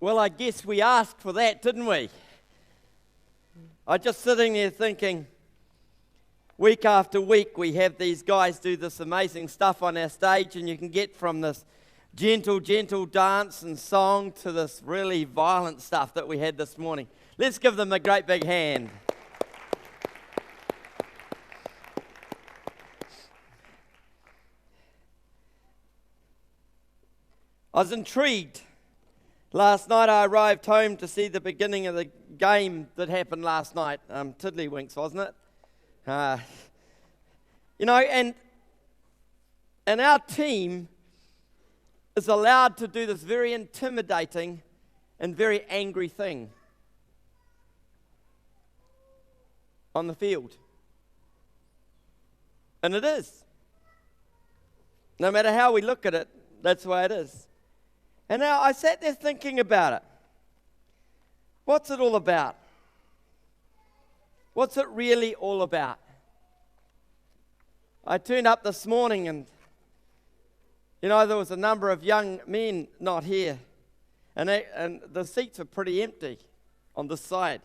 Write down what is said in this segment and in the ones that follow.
Well, I guess we asked for that, didn't we? I'm just sitting there thinking, week after week we have these guys do this amazing stuff on our stage, and you can get from this gentle dance and song to this really violent stuff that we had this morning. Let's give them a great big hand. I was intrigued. Last night I arrived home to see the beginning of the game that happened last night. Tiddlywinks, wasn't it? And our team is allowed to do this very intimidating and very angry thing on the field. And it is. No matter how we look at it, that's the way it is. And now I sat there thinking about it. What's it all about? What's it really all about? I turned up this morning and, there was a number of young men not here. And the seats are pretty empty on this side.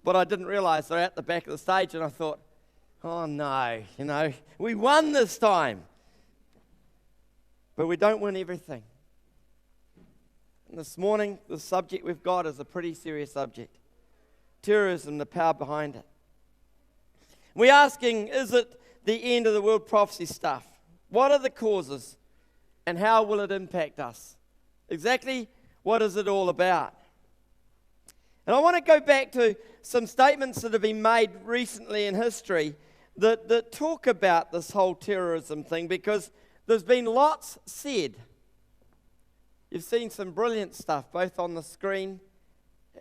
But I didn't realize they're at the back of the stage, and I thought, oh no, we won this time. But we don't win everything. And this morning, the subject we've got is a pretty serious subject. Terrorism, the power behind it. We're asking, is it the end of the world prophecy stuff? What are the causes? And how will it impact us? Exactly what is it all about? And I want to go back to some statements that have been made recently in history that talk about this whole terrorism thing, because there's been lots said. You've seen some brilliant stuff, both on the screen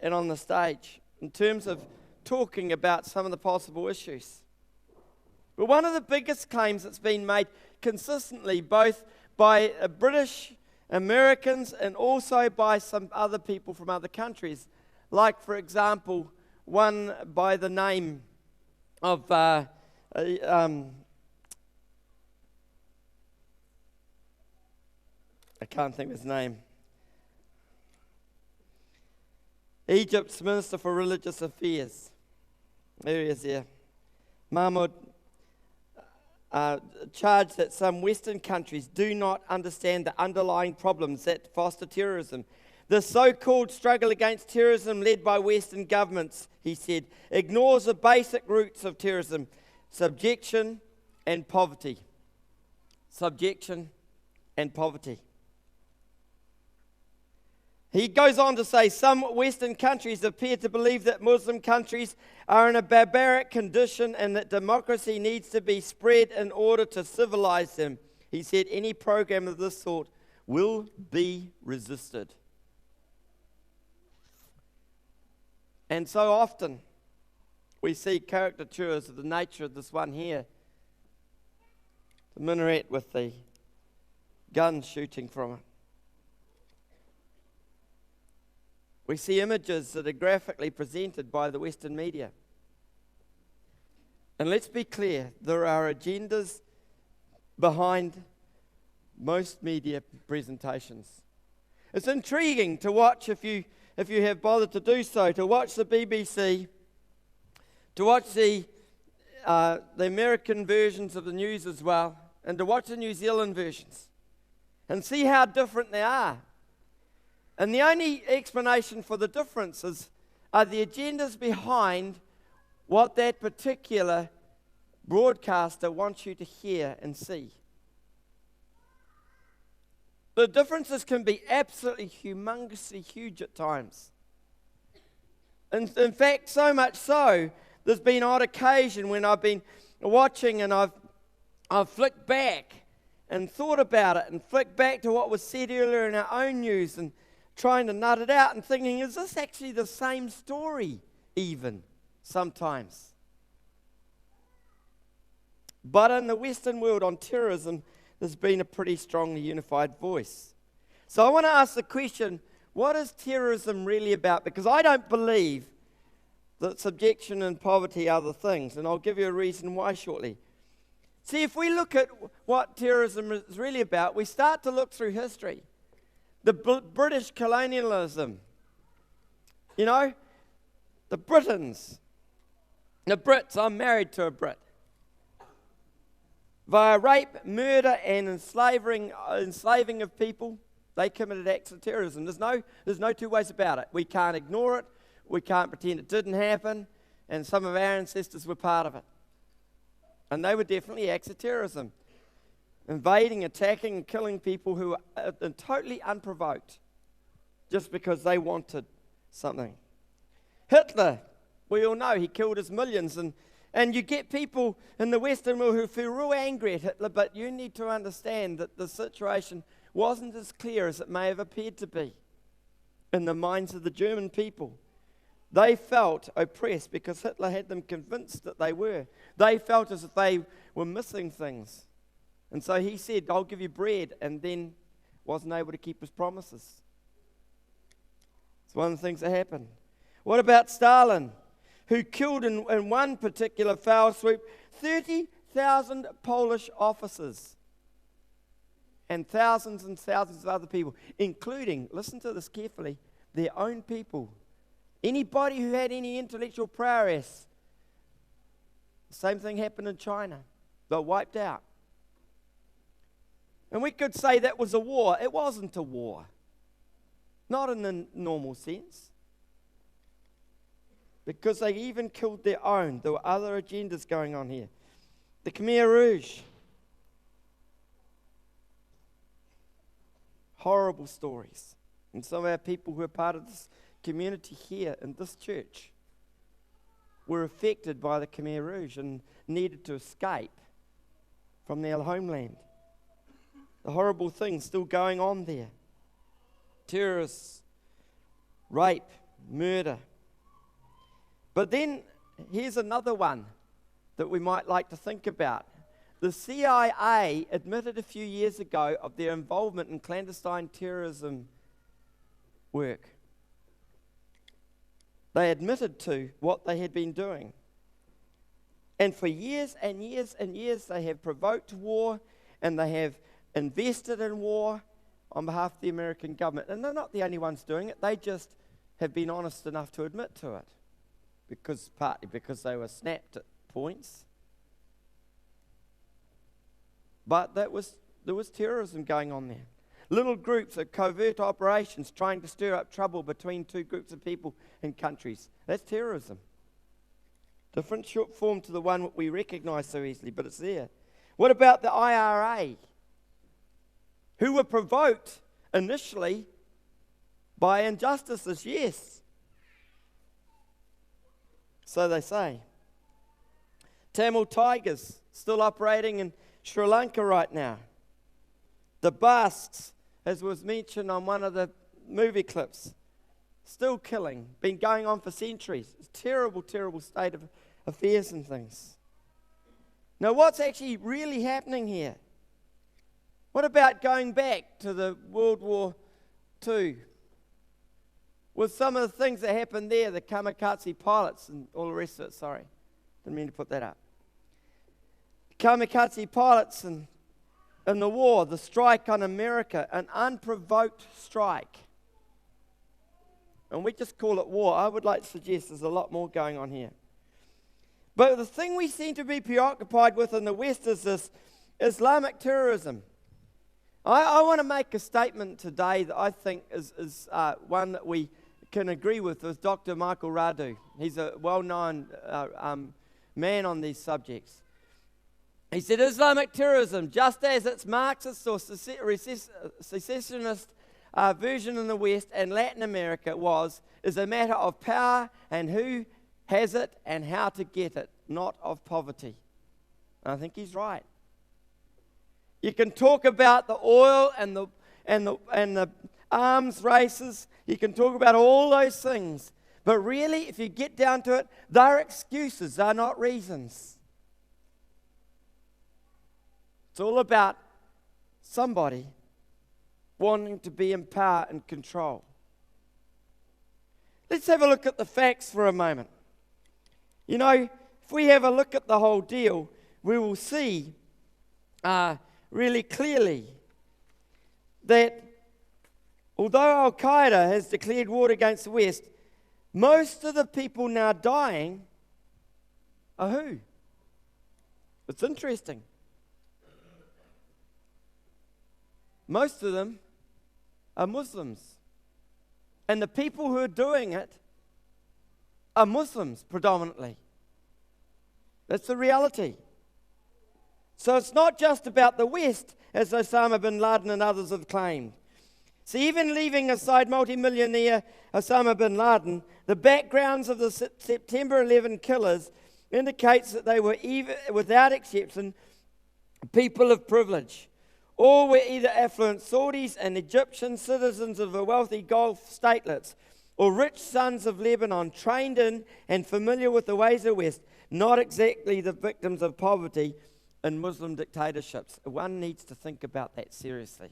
and on the stage, in terms of talking about some of the possible issues. But one of the biggest claims that's been made consistently, both by British Americans and also by some other people from other countries, like, for example, one by the name of I can't think of his name. Egypt's Minister for Religious Affairs. There he is here. Mahmoud charged that some Western countries do not understand the underlying problems that foster terrorism. The so-called struggle against terrorism led by Western governments, he said, ignores the basic roots of terrorism: subjection and poverty. Subjection and poverty. He goes on to say, some Western countries appear to believe that Muslim countries are in a barbaric condition and that democracy needs to be spread in order to civilize them. He said any program of this sort will be resisted. And so often we see caricatures of the nature of this one here. The minaret with the gun shooting from it. We see images that are graphically presented by the Western media. And let's be clear, there are agendas behind most media presentations. It's intriguing to watch, if you have bothered to do so, to watch the BBC, to watch the American versions of the news as well, and to watch the New Zealand versions, and see how different they are. And the only explanation for the differences are the agendas behind what that particular broadcaster wants you to hear and see. The differences can be absolutely humongously huge at times. And in fact, so much so, there's been odd occasion when I've been watching and I've flicked back and thought about it and flicked back to what was said earlier in our own news and trying to nut it out and thinking, is this actually the same story even sometimes? But in the Western world on terrorism, there's been a pretty strongly unified voice. So I want to ask the question, what is terrorism really about? Because I don't believe that subjection and poverty are the things, and I'll give you a reason why shortly. See, if we look at what terrorism is really about, we start to look through history. the British colonialism. You know, the Britons, the Brits, I'm married to a Brit. Via rape, murder, and enslaving of people, they committed acts of terrorism. There's no two ways about it. We can't ignore it. We can't pretend it didn't happen. And some of our ancestors were part of it. And they were definitely acts of terrorism. Invading, attacking, and killing people who were totally unprovoked just because they wanted something. Hitler, we all know, he killed his millions. And you get people in the Western world who feel real angry at Hitler, but you need to understand that the situation wasn't as clear as it may have appeared to be in the minds of the German people. They felt oppressed because Hitler had them convinced that they were. They felt as if they were missing things. And so he said, I'll give you bread, and then wasn't able to keep his promises. It's one of the things that happened. What about Stalin, who killed in one particular foul swoop 30,000 Polish officers and thousands of other people, including, listen to this carefully, their own people. Anybody who had any intellectual prowess. The same thing happened in China. They were wiped out. And we could say that was a war. It wasn't a war. Not in the normal sense. Because they even killed their own. There were other agendas going on here. The Khmer Rouge. Horrible stories. And some of our people who are part of this community here in this church were affected by the Khmer Rouge and needed to escape from their homeland. The horrible things still going on there. Terrorists, rape, murder. But then here's another one that we might like to think about. The CIA admitted a few years ago of their involvement in clandestine terrorism work. They admitted to what they had been doing. And for years and years and years, they have provoked war and they have invested in war on behalf of the American government. And they're not the only ones doing it. They just have been honest enough to admit to it. Partly because they were snapped at points. But there was terrorism going on there. Little groups of covert operations trying to stir up trouble between two groups of people and countries. That's terrorism. Different short form to the one that we recognize so easily, but it's there. What about the IRA? Who were provoked initially by injustices, yes. So they say. Tamil Tigers still operating in Sri Lanka right now. The Basques, as was mentioned on one of the movie clips, still killing, been going on for centuries. It's a terrible, terrible state of affairs and things. Now, what's actually really happening here? What about going back to the World War II? With some of the things that happened there, the kamikaze pilots and all the rest of it, sorry. Didn't mean to put that up. Kamikaze pilots and the war, the strike on America, an unprovoked strike. And we just call it war. I would like to suggest there's a lot more going on here. But the thing we seem to be preoccupied with in the West is this Islamic terrorism. I want to make a statement today that I think is one that we can agree with Dr. Michael Radu. He's a well-known man on these subjects. He said, Islamic terrorism, just as its Marxist or secessionist version in the West and Latin America is a matter of power and who has it and how to get it, not of poverty. And I think he's right. You can talk about the oil and the arms races. You can talk about all those things. But really, if you get down to it, they're excuses, they're not reasons. It's all about somebody wanting to be in power and control. Let's have a look at the facts for a moment. You know, if we have a look at the whole deal, we will see really clearly that Although Al-Qaeda has declared war against the West, most of the people now dying are who? It's interesting. Most of them are Muslims. And the people who are doing it are Muslims predominantly. That's the reality. So it's not just about the West, as Osama bin Laden and others have claimed. See, even leaving aside multimillionaire Osama bin Laden, the backgrounds of the September 11 killers indicates that they were, without exception, people of privilege. All were either affluent Saudis and Egyptian citizens of the wealthy Gulf statelets, or rich sons of Lebanon, trained in and familiar with the ways of the West, not exactly the victims of poverty in Muslim dictatorships. One needs to think about that seriously.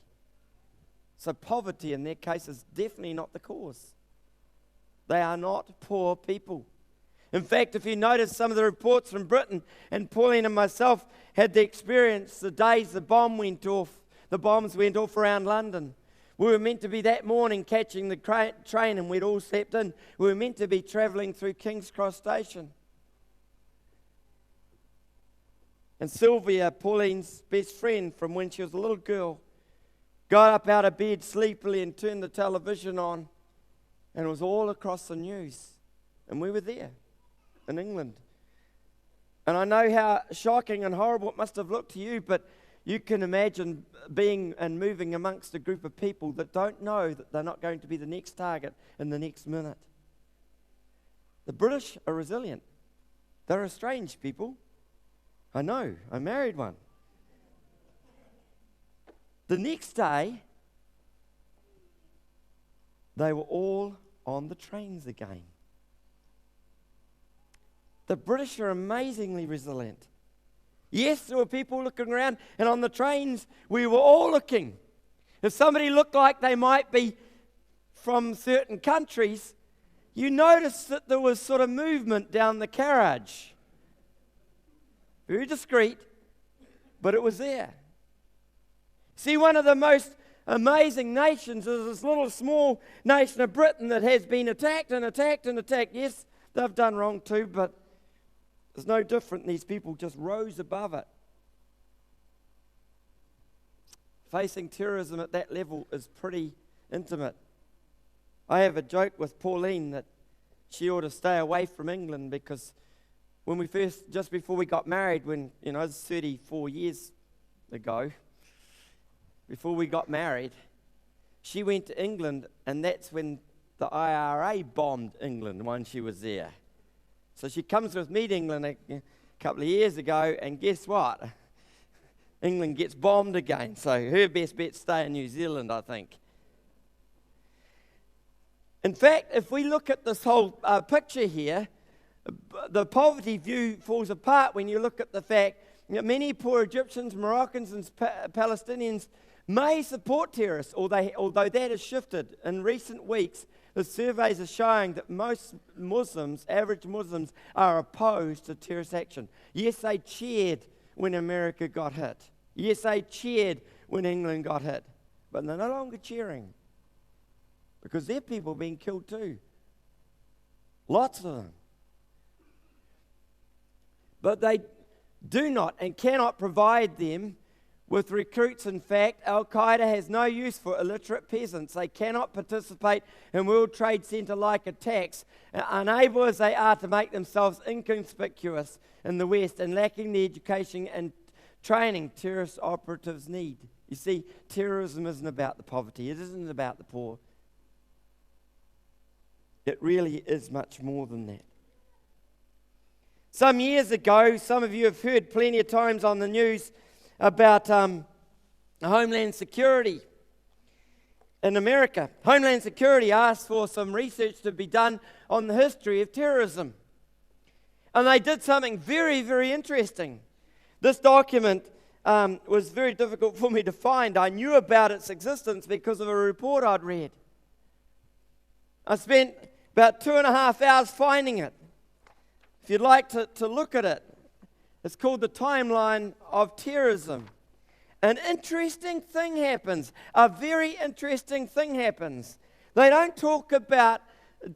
So poverty in their case is definitely not the cause. They are not poor people. In fact, if you notice some of the reports from Britain, and Pauline and myself had the experience the days the bombs went off around London. We were meant to be that morning catching the train, and we'd all slept in. We were meant to be travelling through King's Cross Station. And Sylvia, Pauline's best friend from when she was a little girl, got up out of bed sleepily and turned the television on, and it was all across the news. And we were there in England. And I know how shocking and horrible it must have looked to you, but you can imagine being and moving amongst a group of people that don't know that they're not going to be the next target in the next minute. The British are resilient. They're a strange people. I know, I married one. The next day, they were all on the trains again. The British are amazingly resilient. Yes, there were people looking around, and on the trains, we were all looking. If somebody looked like they might be from certain countries, you noticed that there was sort of movement down the carriage. Very discreet, but it was there. See, one of the most amazing nations is this little small nation of Britain that has been attacked and attacked and attacked. Yes, they've done wrong too, but it's no different. These people just rose above it. Facing terrorism at that level is pretty intimate. I have a joke with Pauline that she ought to stay away from England, because when we first, just before we got married, when, it was 34 years ago, before we got married, she went to England, and that's when the IRA bombed England when she was there. So she comes with me to England a couple of years ago, and guess what? England gets bombed again. So her best bet stay in New Zealand, I think. In fact, if we look at this whole picture here, the poverty view falls apart when you look at the fact that many poor Egyptians, Moroccans, and Palestinians may support terrorists, although that has shifted. In recent weeks, the surveys are showing that most Muslims, average Muslims, are opposed to terrorist action. Yes, they cheered when America got hit. Yes, they cheered when England got hit. But they're no longer cheering, because their people are being killed too. Lots of them. But they do not and cannot provide them with recruits. In fact, Al-Qaeda has no use for illiterate peasants. They cannot participate in World Trade Center-like attacks, unable as they are to make themselves inconspicuous in the West, and lacking the education and training terrorist operatives need. You see, terrorism isn't about the poverty. It isn't about the poor. It really is much more than that. Some years ago, some of you have heard plenty of times on the news about Homeland Security in America. Homeland Security asked for some research to be done on the history of terrorism. And they did something very, very interesting. This document was very difficult for me to find. I knew about its existence because of a report I'd read. I spent about 2.5 hours finding it. If you'd like to look at it, it's called The Timeline of Terrorism. an interesting thing happens. A very interesting thing happens. They don't talk about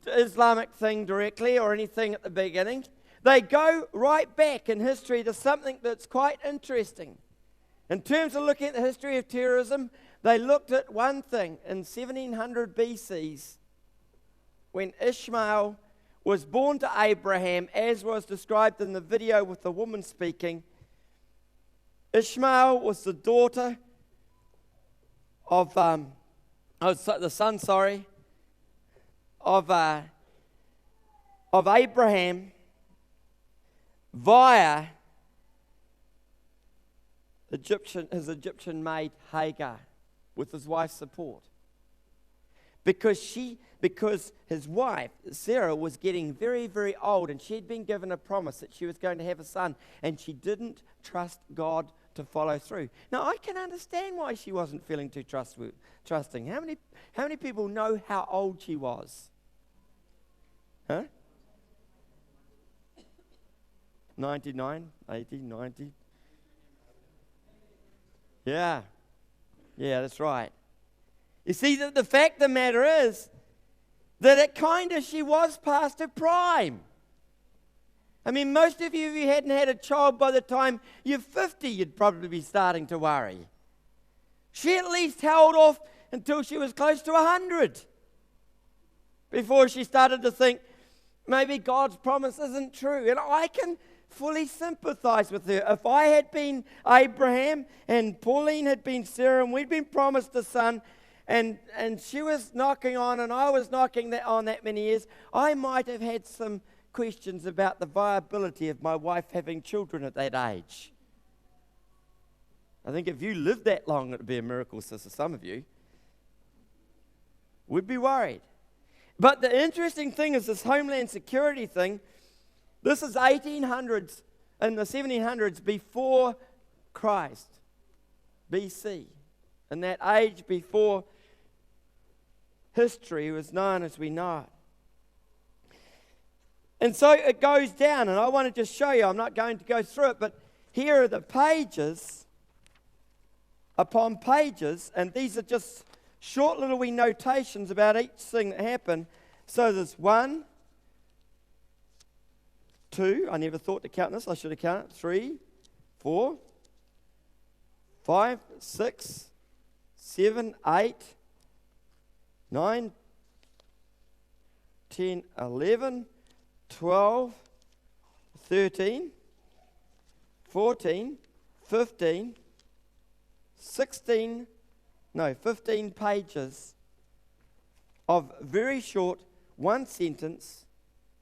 the Islamic thing directly or anything at the beginning. They go right back in history to something that's quite interesting. In terms of looking at the history of terrorism, they looked at one thing. In 1700 BCs, when Ishmael was born to Abraham, as was described in the video with the woman speaking, Ishmael was the daughter of, the son, of Abraham via his Egyptian maid Hagar, with his wife's support. Because his wife, Sarah, was getting very, very old, and she had been given a promise that she was going to have a son, and she didn't trust God to follow through. Now, I can understand why she wasn't feeling too trusting. How many people know how old she was? Huh? 99, 80, 90. Yeah, that's right. You see, the fact of the matter is that she was past her prime. I mean, most of you, if you hadn't had a child by the time you're 50, you'd probably be starting to worry. She at least held off until she was close to 100 before she started to think, maybe God's promise isn't true. And I can fully sympathize with her. If I had been Abraham and Pauline had been Sarah and we'd been promised a son, and she was knocking on and I was knocking on that many years, I might have had some questions about the viability of my wife having children at that age. I think if you lived that long, it would be a miracle, sister. Some of you would be worried. But the interesting thing is this homeland security thing. This is 1800s and the 1700s before Christ, BC. And that age before history was known as we know it. And so it goes down, and I want to just show you. I'm not going to go through it, but here are the pages upon pages, and these are just short little wee notations about each thing that happened. So there's 1, 2, I never thought to count this, I should have counted, 3, 4, 5, 6, 7, 8, 9, 10, 11, 12, 13, 14, 15, 15 pages of very short, one sentence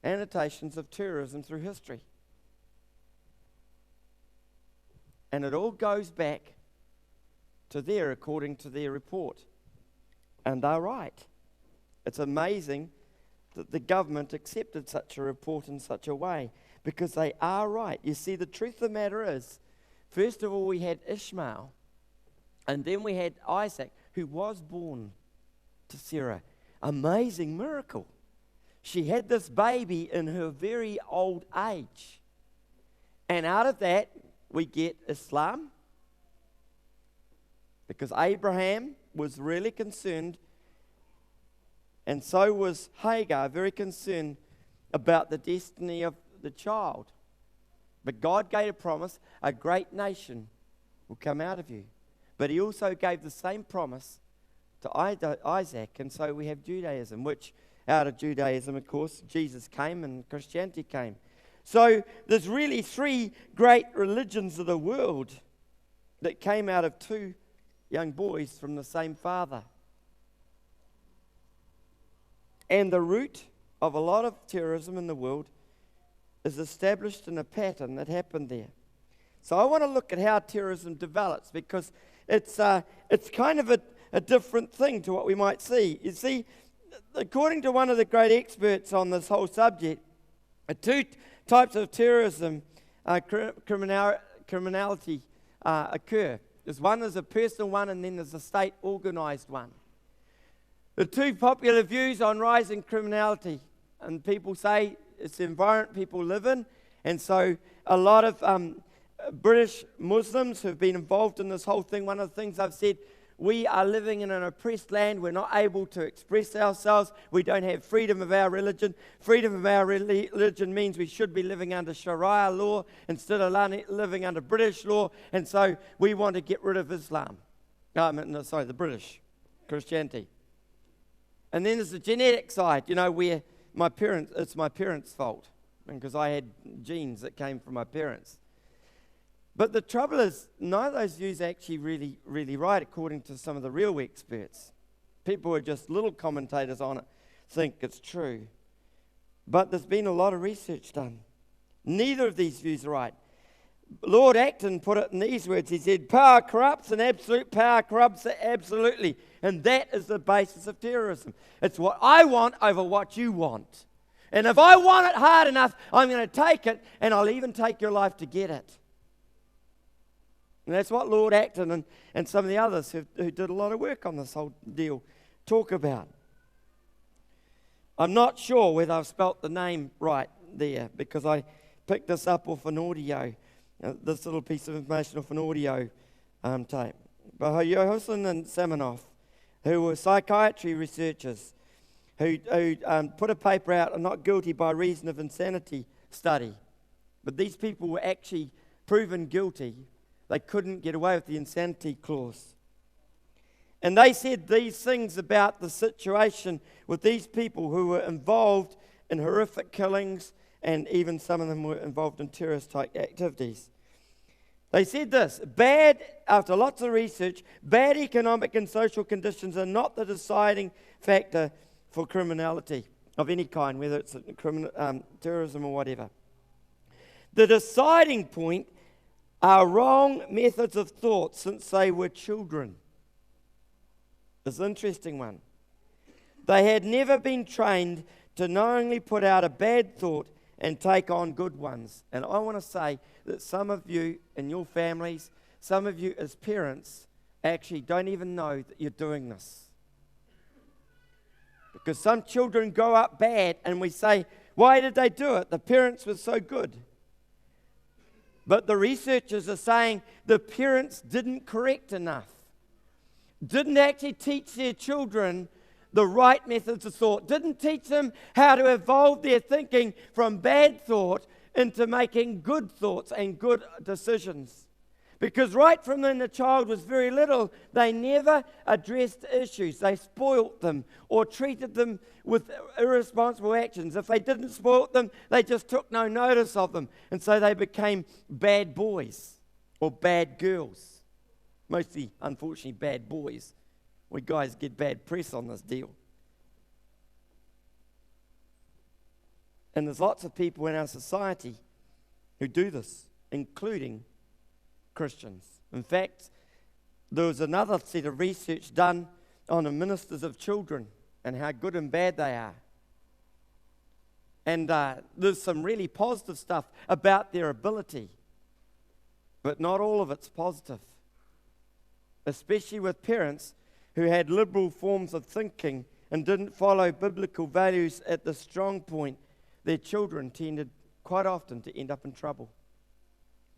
annotations of terrorism through history. And it all goes back to there according to their report. And they're right. It's amazing that the government accepted such a report in such a way, because they are right. You see, the truth of the matter is, first of all, we had Ishmael, and then we had Isaac, who was born to Sarah. Amazing miracle. She had this baby in her very old age. And out of that, we get Islam, because Abraham was really concerned, and so was Hagar, very concerned about the destiny of the child. But God gave a promise, a great nation will come out of you. But he also gave the same promise to Isaac, and so we have Judaism, which out of Judaism, of course, Jesus came and Christianity came. So there's really 3 great religions of the world that came out of 2 young boys from the same father. And the root of a lot of terrorism in the world is established in a pattern that happened there. So I want to look at how terrorism develops, because it's kind of a different thing to what we might see. You see, according to one of the great experts on this whole subject, 2 types of terrorism, criminality occur. There's one is a personal one, and then there's a state-organized one. The 2 popular views on rising criminality, and people say it's the environment people live in, and so a lot of British Muslims who've been involved in this whole thing, one of the things I've said, we are living in an oppressed land. We're not able to express ourselves. We don't have freedom of our religion. Freedom of our religion means we should be living under Sharia law instead of living under British law. And so we want to get rid of Islam. The British Christianity. And then there's the genetic side, where it's my parents' fault, because I had genes that came from my parents. But the trouble is, none of those views are actually really, really right, according to some of the real experts. People who are just little commentators on it think it's true. But there's been a lot of research done. Neither of these views are right. Lord Acton put it in these words. He said, power corrupts and absolute power corrupts absolutely. And that is the basis of terrorism. It's what I want over what you want. And if I want it hard enough, I'm going to take it, and I'll even take your life to get it. And that's what Lord Acton and some of the others who did a lot of work on this whole deal talk about. I'm not sure whether I've spelt the name right there, because I picked this up off an audio, this little piece of information off an audio tape. But Hosanna and Samanoff, who were psychiatry researchers, who put a paper out on not guilty by reason of insanity study. But these people were actually proven guilty. They couldn't get away with the insanity clause. And they said these things about the situation with these people who were involved in horrific killings, and even some of them were involved in terrorist-type activities. They said this: after lots of research, bad economic and social conditions are not the deciding factor for criminality of any kind, whether it's terrorism or whatever. The deciding point are wrong methods of thought since they were children. It's an interesting one. They had never been trained to knowingly put out a bad thought and take on good ones. And I want to say that some of you in your families, some of you as parents, actually don't even know that you're doing this. Because some children grow up bad and we say, why did they do it? The parents were so good. But the researchers are saying the parents didn't correct enough, didn't actually teach their children the right methods of thought, didn't teach them how to evolve their thinking from bad thought into making good thoughts and good decisions. Because right from when the child was very little, they never addressed issues. They spoilt them or treated them with irresponsible actions. If they didn't spoil them, they just took no notice of them. And so they became bad boys or bad girls. Mostly, unfortunately, bad boys. We guys get bad press on this deal. And there's lots of people in our society who do this, including Christians. In fact, there was another set of research done on the ministers of children and how good and bad they are. And there's some really positive stuff about their ability, but not all of it's positive, especially with parents who had liberal forms of thinking and didn't follow biblical values at the strong point. Their children tended quite often to end up in trouble.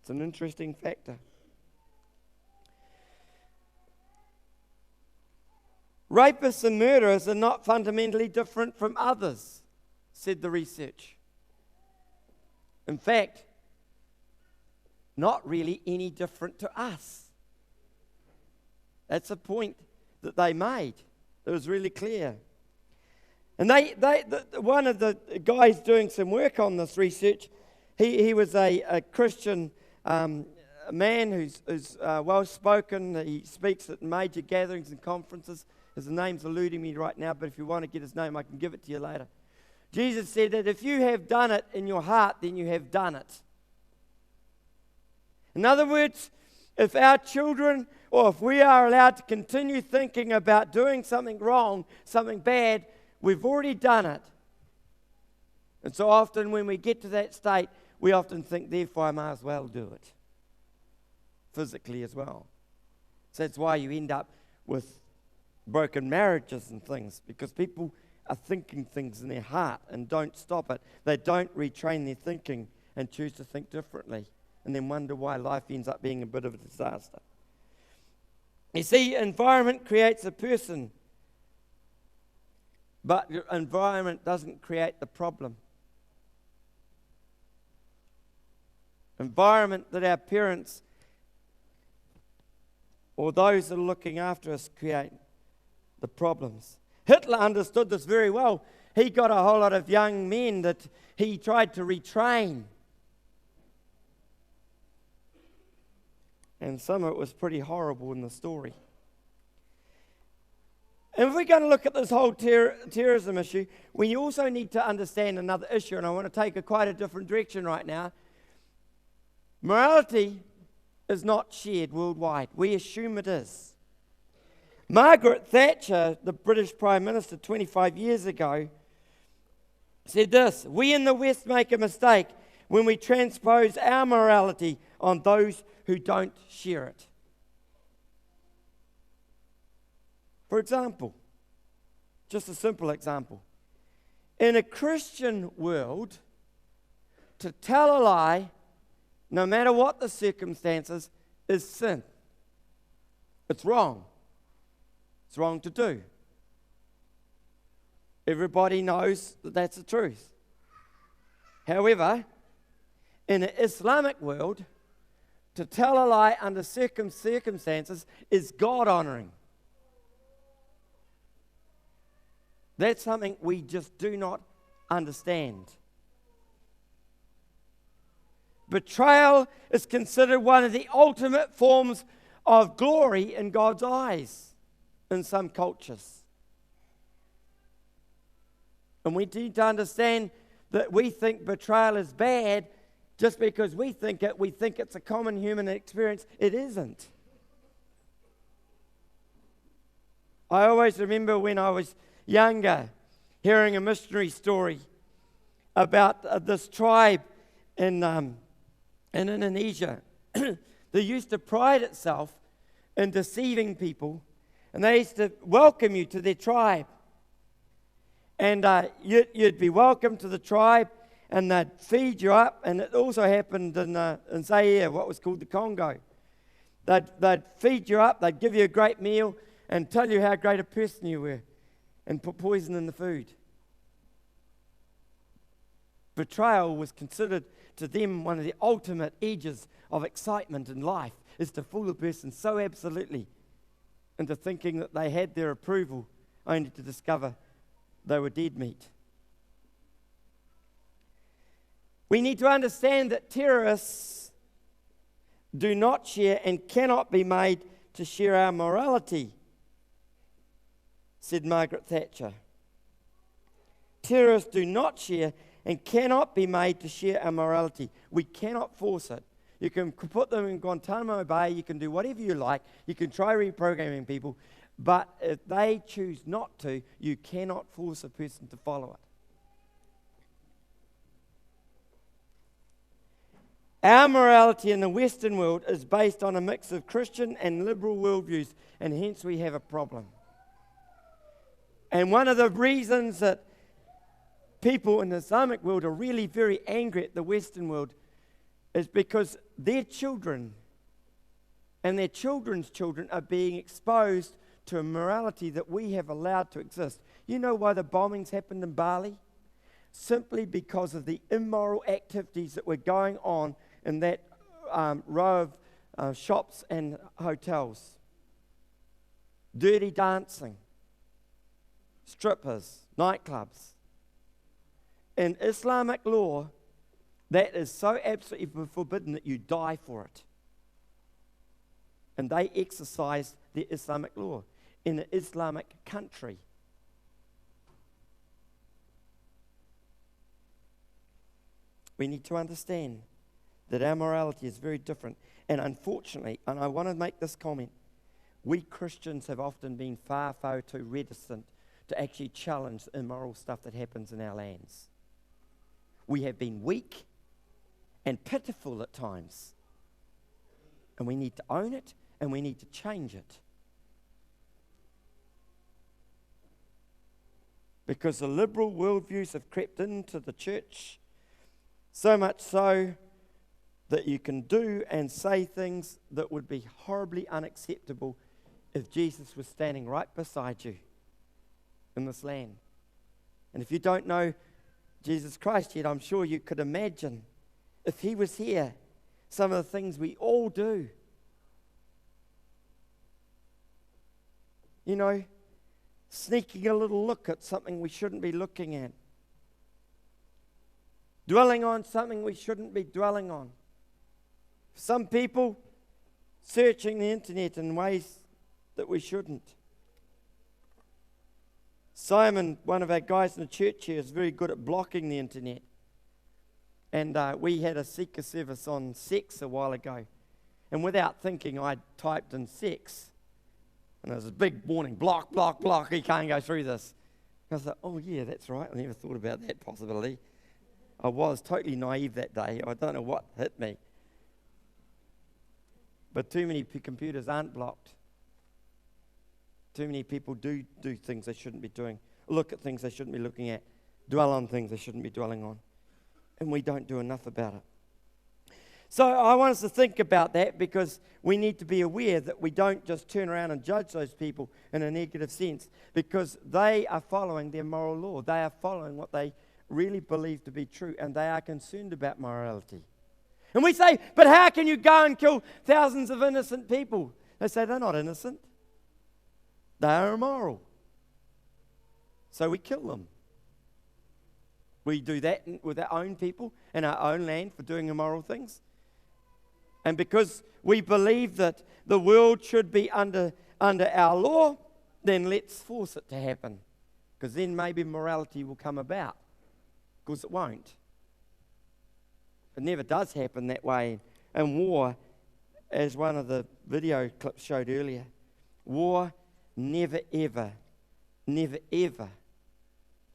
It's an interesting factor. Rapists and murderers are not fundamentally different from others, said the research. In fact, not really any different to us. That's a point that they made. It was really clear. And one of the guys doing some work on this research, he was a Christian man who's well-spoken. He speaks at major gatherings and conferences. His name's eluding me right now, but if you want to get his name, I can give it to you later. Jesus said that if you have done it in your heart, then you have done it. In other words, if our children, or if we are allowed to continue thinking about doing something wrong, something bad, we've already done it. And so often when we get to that state, we often think, therefore I might as well do it. Physically as well. So that's why you end up with broken marriages and things, because people are thinking things in their heart and don't stop it. They don't retrain their thinking and choose to think differently. and then wonder why life ends up being a bit of a disaster. You see, environment creates a person, but your environment doesn't create the problem. Environment that our parents or those that are looking after us create the problems. Hitler understood this very well. He got a whole lot of young men that he tried to retrain. And some of it was pretty horrible in the story. And if we're going to look at this whole terrorism issue, we also need to understand another issue, and I want to take quite a different direction right now. Morality is not shared worldwide. We assume it is. Margaret Thatcher, the British Prime Minister 25 years ago, said this: "We in the West make a mistake when we transpose our morality on those who don't share it." For example, just a simple example. In a Christian world, to tell a lie, no matter what the circumstances, is sin. It's wrong. It's wrong to do. Everybody knows that that's the truth. However, in an Islamic world, to tell a lie under circumstances is God-honoring. That's something we just do not understand. Betrayal is considered one of the ultimate forms of glory in God's eyes in some cultures. And we need to understand that we think betrayal is bad just because we think it's a common human experience. It isn't. I always remember when I was younger hearing a missionary story about this tribe in Indonesia. They used to pride itself in deceiving people, and they used to welcome you to their tribe. And you'd be welcome to the tribe, and they'd feed you up. And it also happened in Zaire, what was called the Congo. They'd feed you up, they'd give you a great meal, and tell you how great a person you were, and put poison in the food. Betrayal was considered to them one of the ultimate edges of excitement in life, is to fool a person so absolutely into thinking that they had their approval, only to discover they were dead meat. We need to understand that terrorists do not share and cannot be made to share our morality, said Margaret Thatcher. Terrorists do not share and cannot be made to share our morality. We cannot force it. You can put them in Guantanamo Bay, you can do whatever you like, you can try reprogramming people, but if they choose not to, you cannot force a person to follow it. Our morality in the Western world is based on a mix of Christian and liberal worldviews, and hence we have a problem. And one of the reasons that people in the Islamic world are really very angry at the Western world is because their children and their children's children are being exposed to a morality that we have allowed to exist. You know why the bombings happened in Bali? Simply because of the immoral activities that were going on in that row of shops and hotels. Dirty dancing, strippers, nightclubs. In Islamic law, that is so absolutely forbidden that you die for it. And they exercise their Islamic law in an Islamic country. We need to understand that our morality is very different. And unfortunately, and I want to make this comment, we Christians have often been far, far too reticent to actually challenge the immoral stuff that happens in our lands. We have been weak and pitiful at times. And we need to own it, and we need to change it. Because the liberal worldviews have crept into the church, so much so that you can do and say things that would be horribly unacceptable if Jesus was standing right beside you in this land. And if you don't know Jesus Christ yet, I'm sure you could imagine if he was here, some of the things we all do. You know, sneaking a little look at something we shouldn't be looking at. Dwelling on something we shouldn't be dwelling on. Some people searching the internet in ways that we shouldn't. Simon, one of our guys in the church here, is very good at blocking the internet. And we had a seeker service on sex a while ago. And without thinking, I typed in sex. And there was a big warning, block, block, block, you can't go through this. And I thought, oh yeah, that's right. I never thought about that possibility. I was totally naive that day. I don't know what hit me. But too many computers aren't blocked. Too many people do things they shouldn't be doing, look at things they shouldn't be looking at, dwell on things they shouldn't be dwelling on. And we don't do enough about it. So I want us to think about that, because we need to be aware that we don't just turn around and judge those people in a negative sense, because they are following their moral law. They are following what they really believe to be true, and they are concerned about morality. And we say, but how can you go and kill thousands of innocent people? They say they're not innocent. They are immoral. So we kill them. We do that with our own people and our own land for doing immoral things. And because we believe that the world should be under our law, then let's force it to happen. Because then maybe morality will come about. Because it won't. It never does happen that way. And war, as one of the video clips showed earlier, war never ever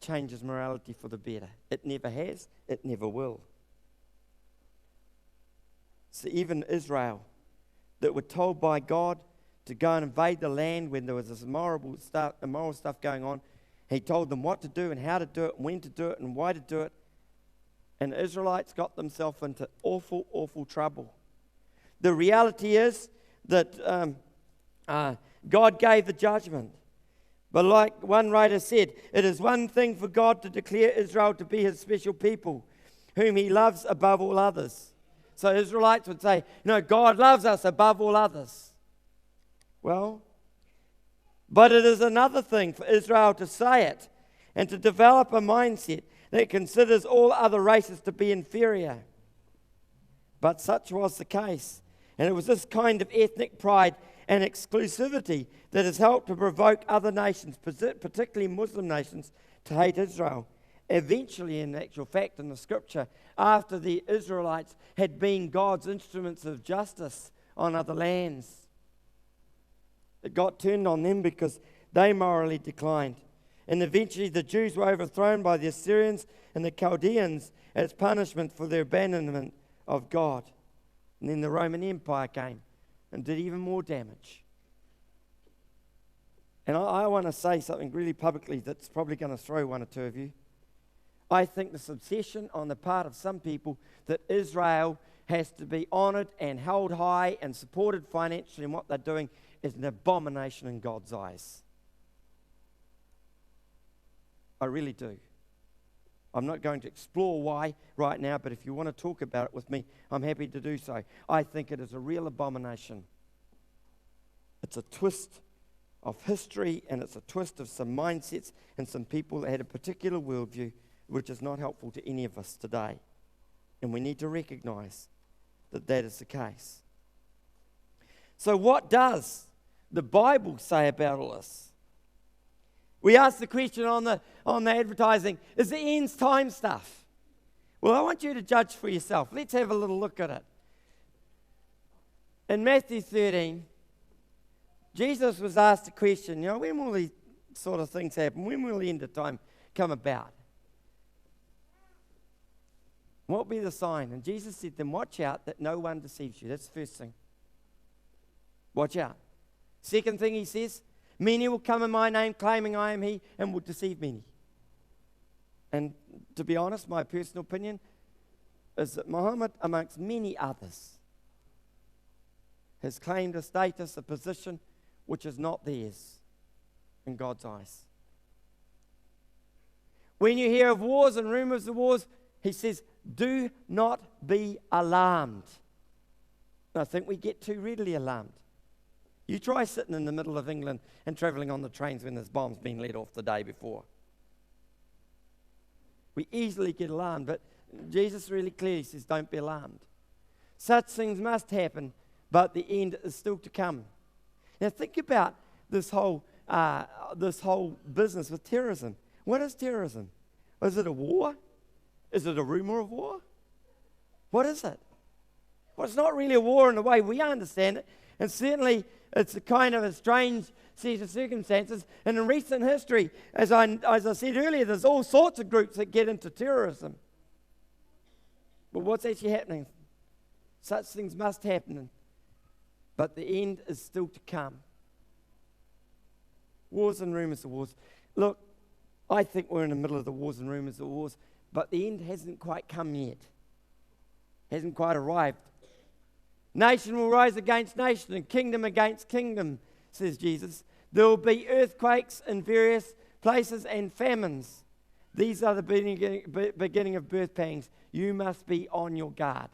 changes morality for the better. It never has, it never will. So even Israel, that were told by God to go and invade the land when there was this immoral stuff going on, he told them what to do and how to do it, when to do it and why to do it. And the Israelites got themselves into awful, awful trouble. The reality is that God gave the judgment. But like one writer said, it is one thing for God to declare Israel to be his special people, whom he loves above all others. So Israelites would say, no, God loves us above all others. Well, but it is another thing for Israel to say it and to develop a mindset that considers all other races to be inferior. But such was the case. And it was this kind of ethnic pride and exclusivity that has helped to provoke other nations, particularly Muslim nations, to hate Israel. Eventually, in actual fact, in the scripture, after the Israelites had been God's instruments of justice on other lands, it got turned on them because they morally declined. And eventually the Jews were overthrown by the Assyrians and the Chaldeans as punishment for their abandonment of God. And then the Roman Empire came and did even more damage. And I want to say something really publicly that's probably going to throw one or two of you. I think this obsession on the part of some people that Israel has to be honoured and held high and supported financially in what they're doing is an abomination in God's eyes. I really do. I'm not going to explore why right now, but if you want to talk about it with me, I'm happy to do so. I think it is a real abomination. It's a twist of history, and it's a twist of some mindsets and some people that had a particular worldview, which is not helpful to any of us today. And we need to recognize that that is the case. So what does the Bible say about all this? We asked the question on the advertising, is the ends time stuff? Well, I want you to judge for yourself. Let's have a little look at it. In Matthew 13, Jesus was asked a question, when will these sort of things happen? When will the end of time come about? What will be the sign? And Jesus said, then watch out that no one deceives you. That's the first thing. Watch out. Second thing he says, many will come in my name claiming I am he and will deceive many. And to be honest, my personal opinion, is that Muhammad, amongst many others, has claimed a status, a position which is not theirs in God's eyes. When you hear of wars and rumors of wars, he says, do not be alarmed. And I think we get too readily alarmed. You try sitting in the middle of England and travelling on the trains when there's bombs being let off the day before. We easily get alarmed, but Jesus really clearly says, don't be alarmed. Such things must happen, but the end is still to come. Now think about this whole business with terrorism. What is terrorism? Is it a war? Is it a rumor of war? What is it? Well, it's not really a war in the way we understand it, and certainly it's a kind of a strange set of circumstances. And in recent history, as I said earlier, there's all sorts of groups that get into terrorism. But what's actually happening? Such things must happen, but the end is still to come. Wars and rumors of wars. Look, I think we're in the middle of the wars and rumors of wars, but the end hasn't quite come yet. Hasn't quite arrived. Nation will rise against nation and kingdom against kingdom, says Jesus. There will be earthquakes in various places and famines. These are the beginning of birth pangs. You must be on your guard.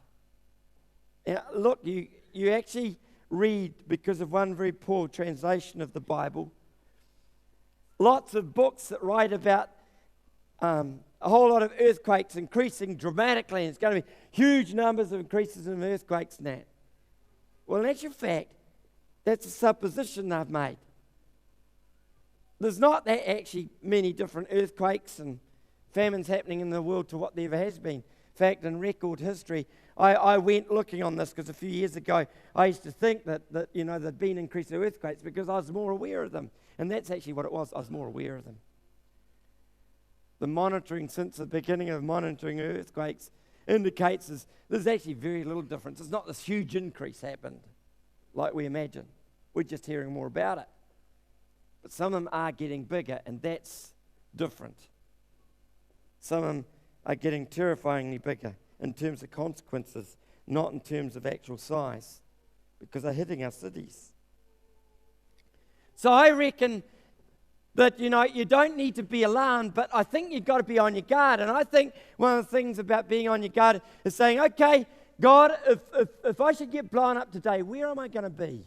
Now, look, you actually read, because of one very poor translation of the Bible, lots of books that write about a whole lot of earthquakes increasing dramatically, and it's going to be huge numbers of increases in earthquakes and that. Well, in actual fact, that's a supposition they've made. There's not that actually many different earthquakes and famines happening in the world to what there ever has been. In fact, in record history, I went looking on this because a few years ago I used to think that there'd been increasing earthquakes because I was more aware of them. And that's actually what it was. I was more aware of them. The monitoring, since the beginning of monitoring earthquakes, indicates there's actually very little difference. It's not this huge increase happened like we imagine. We're just hearing more about it. But some of them are getting bigger, and that's different. Some of them are getting terrifyingly bigger in terms of consequences, not in terms of actual size, because they're hitting our cities. So I reckon that, you don't need to be alarmed, but I think you've got to be on your guard. And I think one of the things about being on your guard is saying, okay, God, if I should get blown up today, where am I going to be?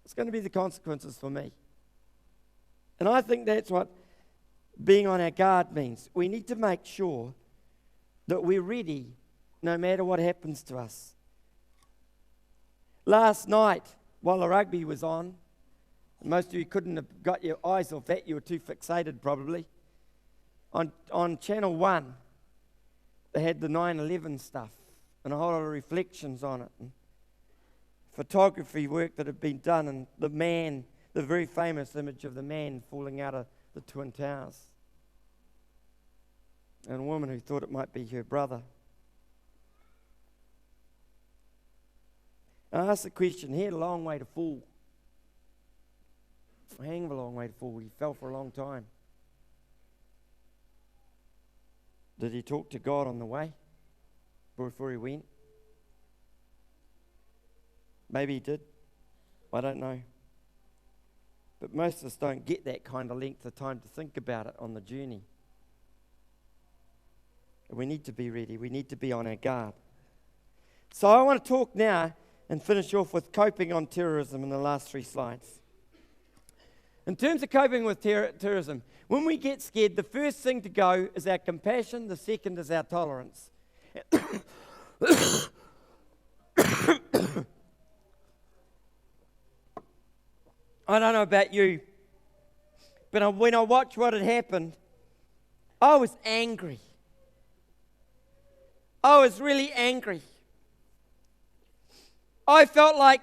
It's going to be the consequences for me. And I think that's what being on our guard means. We need to make sure that we're ready no matter what happens to us. Last night, while the rugby was on, most of you couldn't have got your eyes off that. You were too fixated probably. On Channel 1, they had the 9/11 stuff and a whole lot of reflections on it. And photography work that had been done, and the very famous image of the man falling out of the Twin Towers. And a woman who thought it might be her brother. I asked the question, he had a long way to fall. A hang of a long way to fall. He fell for a long time. Did he talk to God on the way before he went? Maybe he did. I don't know. But most of us don't get that kind of length of time to think about it on the journey. We need to be ready. We need to be on our guard. So I want to talk now and finish off with coping on terrorism in the last 3 slides. In terms of coping with terrorism, when we get scared, the first thing to go is our compassion, the second is our tolerance. I don't know about you, but when I watched what had happened, I was angry. I was really angry. I felt like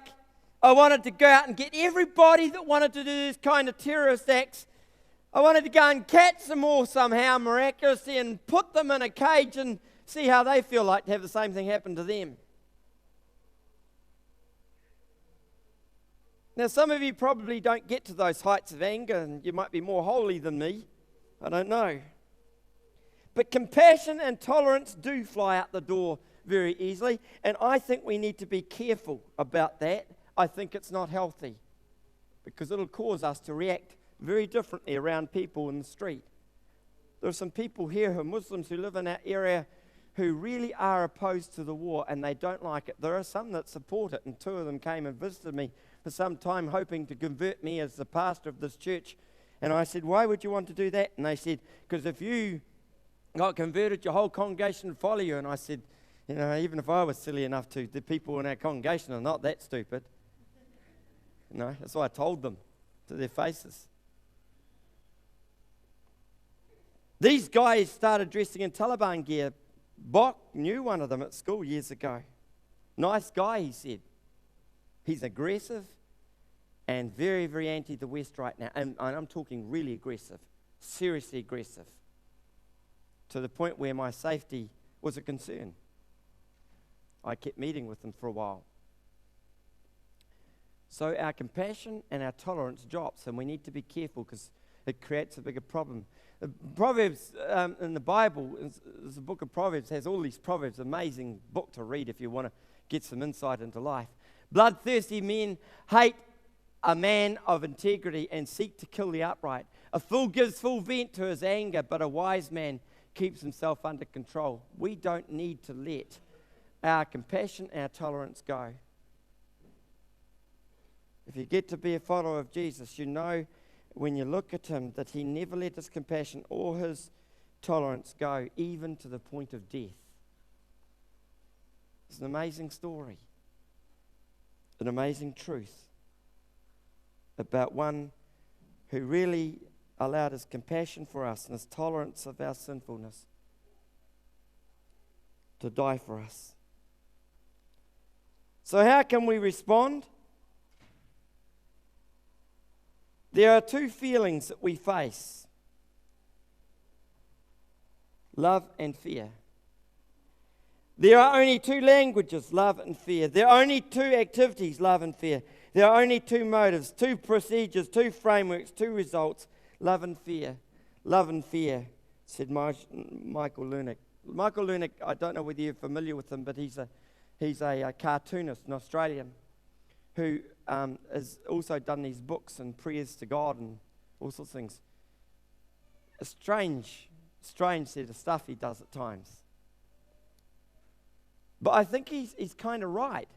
I wanted to go out and get everybody that wanted to do this kind of terrorist acts. I wanted to go and catch them all somehow miraculously and put them in a cage and see how they feel like to have the same thing happen to them. Now, some of you probably don't get to those heights of anger, and you might be more holy than me. I don't know. But compassion and tolerance do fly out the door very easily, and I think we need to be careful about that. I think it's not healthy, because it'll cause us to react very differently around people in the street. There are some people here who are Muslims who live in our area who really are opposed to the war, and they don't like it. There are some that support it, and 2 of them came and visited me for some time hoping to convert me as the pastor of this church. And I said, why would you want to do that? And they said, because if you got converted, your whole congregation would follow you. And I said, you know, even if I was silly enough to, the people in our congregation are not that stupid. You know, that's why I told them to their faces. These guys started dressing in Taliban gear. Bok knew one of them at school years ago. Nice guy, he said. He's aggressive and very, very anti the West right now. And I'm talking really aggressive, seriously aggressive, to the point where my safety was a concern. I kept meeting with him for a while. So our compassion and our tolerance drops, and we need to be careful because it creates a bigger problem. The Proverbs in the Bible, the book of Proverbs has all these proverbs, amazing book to read if you want to get some insight into life. Bloodthirsty men hate a man of integrity and seek to kill the upright. A fool gives full vent to his anger, but a wise man keeps himself under control. We don't need to let our compassion, our tolerance go. If you get to be a follower of Jesus, you know when you look at him that he never let his compassion or his tolerance go, even to the point of death. It's an amazing story, an amazing truth about one who really allowed his compassion for us and his tolerance of our sinfulness to die for us. So how can we respond? There are 2 feelings that we face: love and fear. There are only 2 languages, love and fear. There are only 2 activities, love and fear. There are only 2 motives, 2 procedures, 2 frameworks, 2 results, love and fear. Love and fear, said Michael Lunick. Michael Lunick, I don't know whether you're familiar with him, but he's a cartoonist, an Australian, who has also done these books and prayers to God and all sorts of things. A strange set of stuff he does at times. But I think he's kind of right.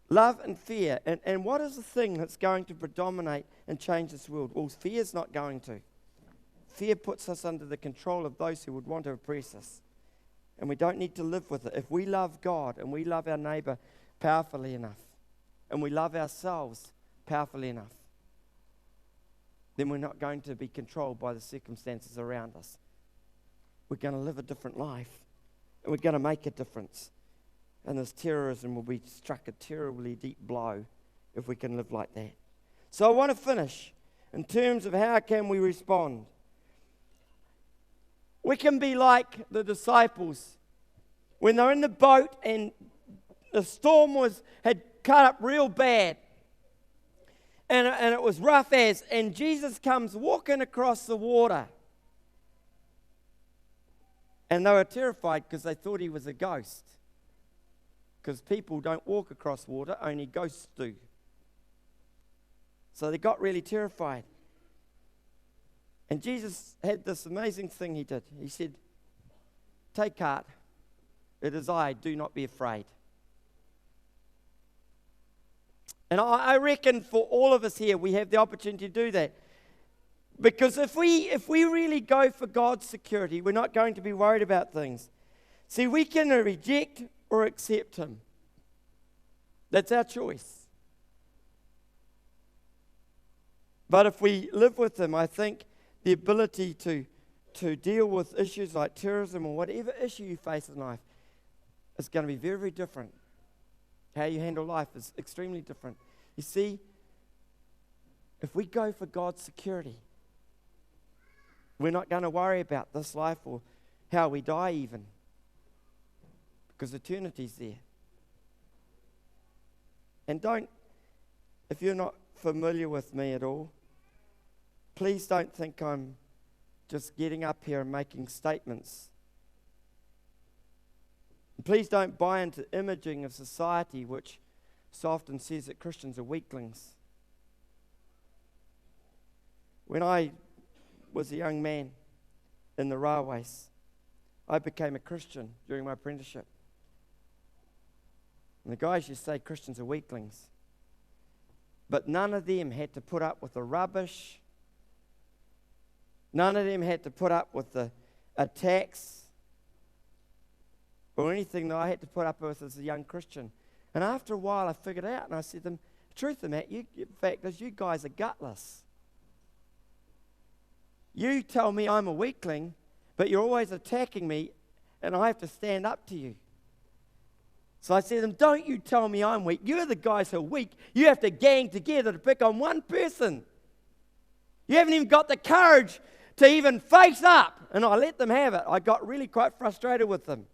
Love and fear. And what is the thing that's going to predominate and change this world? Well, fear's not going to. Fear puts us under the control of those who would want to oppress us. And we don't need to live with it. If we love God and we love our neighbor powerfully enough, and we love ourselves powerfully enough, then we're not going to be controlled by the circumstances around us. We're going to live a different life, and we're going to make a difference. And this terrorism will be struck a terribly deep blow if we can live like that. So I want to finish in terms of how can we respond. We can be like the disciples when they're in the boat and the storm had cut up real bad, and it was rough as, and Jesus comes walking across the water, and they were terrified because they thought he was a ghost, because people don't walk across water, only ghosts do. So they got really terrified. And Jesus had this amazing thing he did. He said, "Take heart, it is I, do not be afraid." And I reckon for all of us here, we have the opportunity to do that. Because if we really go for God's security, we're not going to be worried about things. See, we can reject or accept him. That's our choice. But if we live with him, I think the ability to deal with issues like terrorism or whatever issue you face in life is going to be very, very different. How you handle life is extremely different. You see, if we go for God's security, we're not going to worry about this life or how we die even, because eternity's there. And if you're not familiar with me at all, please don't think I'm just getting up here and making statements. And please don't buy into imaging of society which so often says that Christians are weaklings. When I was a young man in the railways, I became a Christian during my apprenticeship. And the guys used to say Christians are weaklings. But none of them had to put up with the rubbish. None of them had to put up with the attacks or anything that I had to put up with as a young Christian. And after a while I figured out, and I said to them, the truth of that, the fact is you guys are gutless. You tell me I'm a weakling, but you're always attacking me, and I have to stand up to you. So I said to them, don't you tell me I'm weak. You're the guys who are weak. You have to gang together to pick on one person. You haven't even got the courage to even face up. And I let them have it. I got really quite frustrated with them.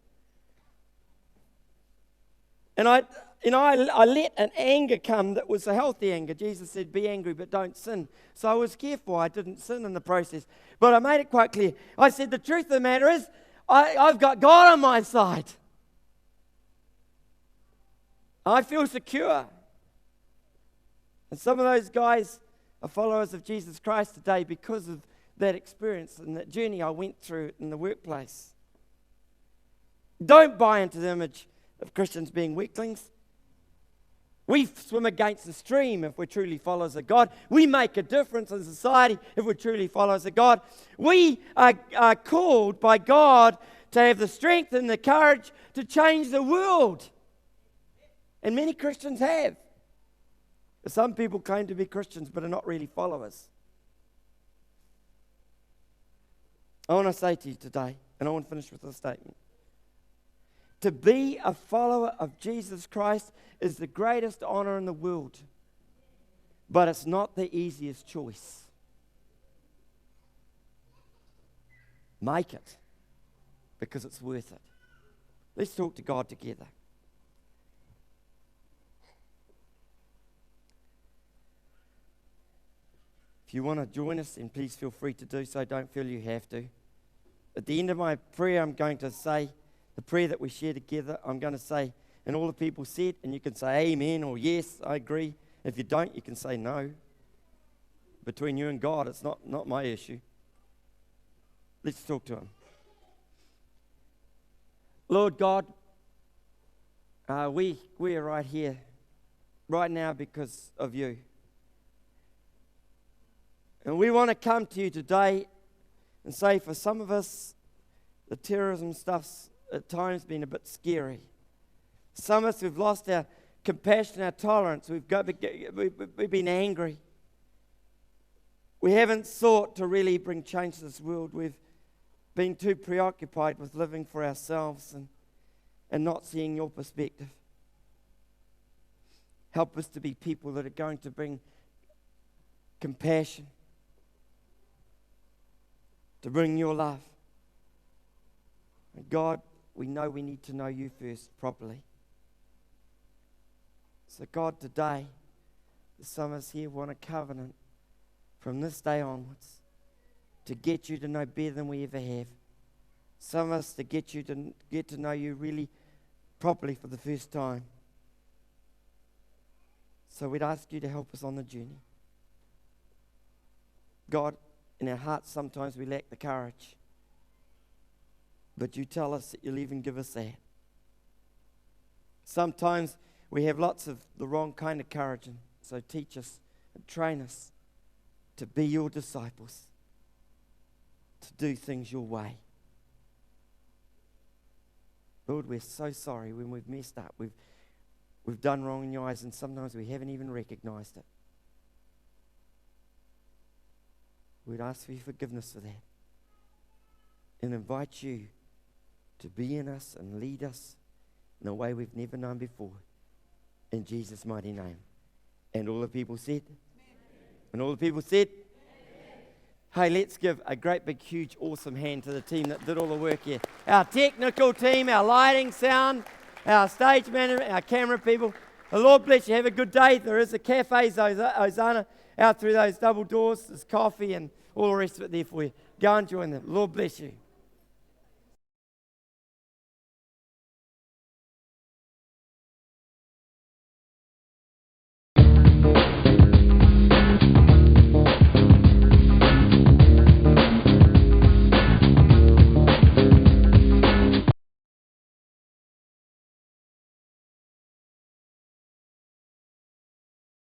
And I let an anger come that was a healthy anger. Jesus said, be angry, but don't sin. So I was careful. I didn't sin in the process. But I made it quite clear. I said, the truth of the matter is, I've got God on my side. I feel secure. And some of those guys are followers of Jesus Christ today because of that experience and that journey I went through in the workplace. Don't buy into the image of Christians being weaklings. We swim against the stream if we're truly followers of God. We make a difference in society if we're truly followers of God. We are called by God to have the strength and the courage to change the world. And many Christians have. Some people claim to be Christians but are not really followers. I want to say to you today, and I want to finish with a statement. To be a follower of Jesus Christ is the greatest honor in the world, but it's not the easiest choice. Make it, because it's worth it. Let's talk to God together. If you want to join us, then please feel free to do so. Don't feel you have to. At the end of my prayer, I'm going to say the prayer that we share together. I'm going to say, and all the people said, and you can say amen or yes, I agree. If you don't, you can say no. Between you and God, it's not my issue. Let's talk to Him. Lord God, we are right here, right now because of you. And we want to come to you today and say, for some of us, the terrorism stuff's at times been a bit scary. Some of us, we've lost our compassion, our tolerance. We've been angry. We haven't sought to really bring change to this world. We've been too preoccupied with living for ourselves and not seeing your perspective. Help us to be people that are going to bring compassion, to bring your love. And God, we know we need to know you first properly. So God, today, some of us here want a covenant from this day onwards to get you to know better than we ever have. Some of us to get to know you really properly for the first time. So we'd ask you to help us on the journey. God, in our hearts sometimes we lack the courage. But you tell us that you'll even give us that. Sometimes we have lots of the wrong kind of courage, and so teach us and train us to be your disciples, to do things your way. Lord, we're so sorry when we've messed up. We've done wrong in your eyes, and sometimes we haven't even recognized it. We'd ask for your forgiveness for that and invite you to be in us and lead us in a way we've never known before. In Jesus' mighty name. And all the people said? Amen. And all the people said? Amen. Hey, let's give a great big huge awesome hand to the team that did all the work here. Our technical team, our lighting, sound, our stage management, our camera people. The Lord bless you. Have a good day. There is a cafe, Hosanna, out through those double doors. There's coffee and all the rest of it there for you. Go and join them. Lord bless you.